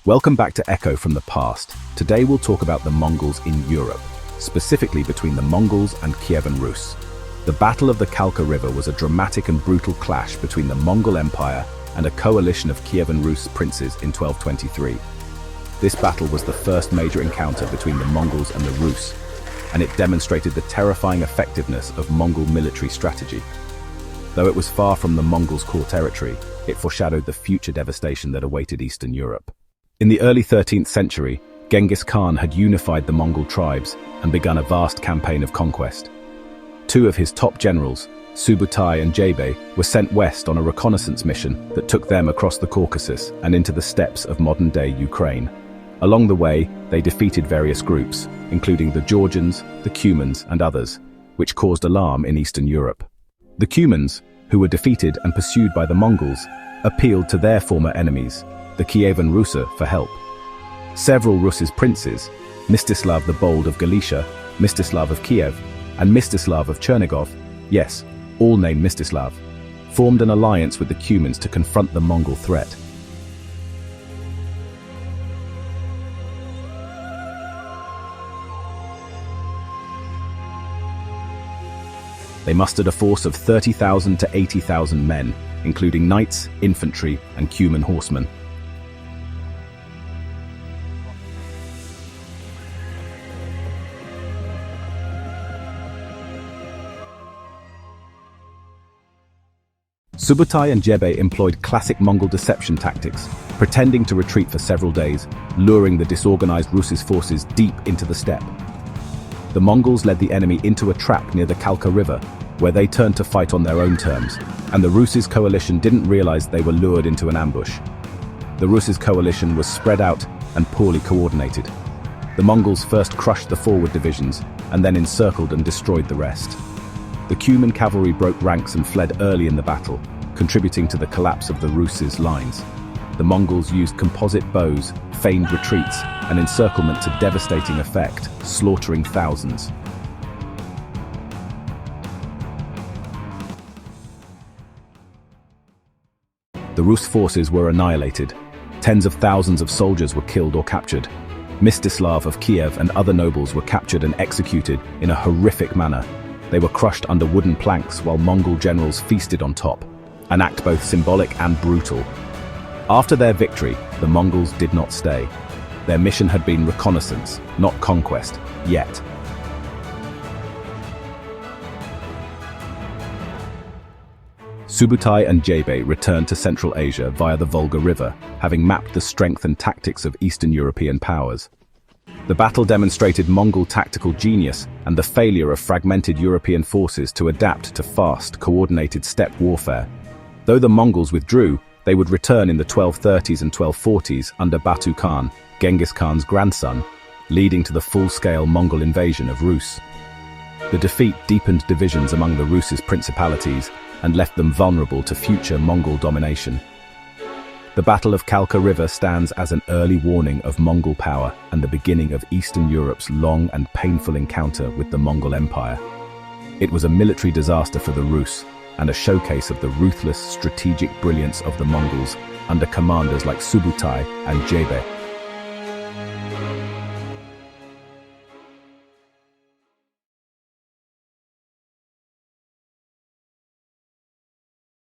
Welcome back to Echo from the Past. Today we'll talk about the Mongols in Europe, specifically between the Mongols and Kievan Rus. The Battle of the Kalka River was a dramatic and brutal clash between the Mongol Empire and a coalition of Kievan Rus princes in 1223. This battle was the first major encounter between the Mongols and the Rus, and it demonstrated the terrifying effectiveness of Mongol military strategy. Though it was far from the Mongols' core territory, it foreshadowed the future devastation that awaited Eastern Europe. In the early 13th century, Genghis Khan had unified the Mongol tribes and begun a vast campaign of conquest. Two of his top generals, Subutai and Jebe, were sent west on a reconnaissance mission that took them across the Caucasus and into the steppes of modern-day Ukraine. Along the way, they defeated various groups, including the Georgians, the Cumans, and others, which caused alarm in Eastern Europe. The Cumans, who were defeated and pursued by the Mongols, appealed to their former enemies, the Kievan Rus, for help. Several Rus' princes, Mstislav the Bold of Galicia, Mstislav of Kiev, and Mstislav of Chernigov, yes, all named Mstislav, formed an alliance with the Cumans to confront the Mongol threat. They mustered a force of 30,000 to 80,000 men, including knights, infantry, and Cuman horsemen. Subutai and Jebe employed classic Mongol deception tactics, pretending to retreat for several days, luring the disorganized Rus' forces deep into the steppe. The Mongols led the enemy into a trap near the Kalka River, where they turned to fight on their own terms, and the Rus' coalition didn't realize they were lured into an ambush. The Rus' coalition was spread out and poorly coordinated. The Mongols first crushed the forward divisions, and then encircled and destroyed the rest. The Cuman cavalry broke ranks and fled early in the battle, contributing to the collapse of the Rus' lines. The Mongols used composite bows, feigned retreats, and encirclement to devastating effect, slaughtering thousands. The Rus forces were annihilated. Tens of thousands of soldiers were killed or captured. Mstislav of Kiev and other nobles were captured and executed in a horrific manner. They were crushed under wooden planks while Mongol generals feasted on top, an act both symbolic and brutal. After their victory, the Mongols did not stay. Their mission had been reconnaissance, not conquest, yet. Subutai and Jebe returned to Central Asia via the Volga River, having mapped the strength and tactics of Eastern European powers. The battle demonstrated Mongol tactical genius and the failure of fragmented European forces to adapt to fast, coordinated steppe warfare. Though the Mongols withdrew, they would return in the 1230s and 1240s under Batu Khan, Genghis Khan's grandson, leading to the full-scale Mongol invasion of Rus. The defeat deepened divisions among the Rus' principalities and left them vulnerable to future Mongol domination. The Battle of Kalka River stands as an early warning of Mongol power and the beginning of Eastern Europe's long and painful encounter with the Mongol Empire. It was a military disaster for the Rus and a showcase of the ruthless strategic brilliance of the Mongols under commanders like Subutai and Jebe.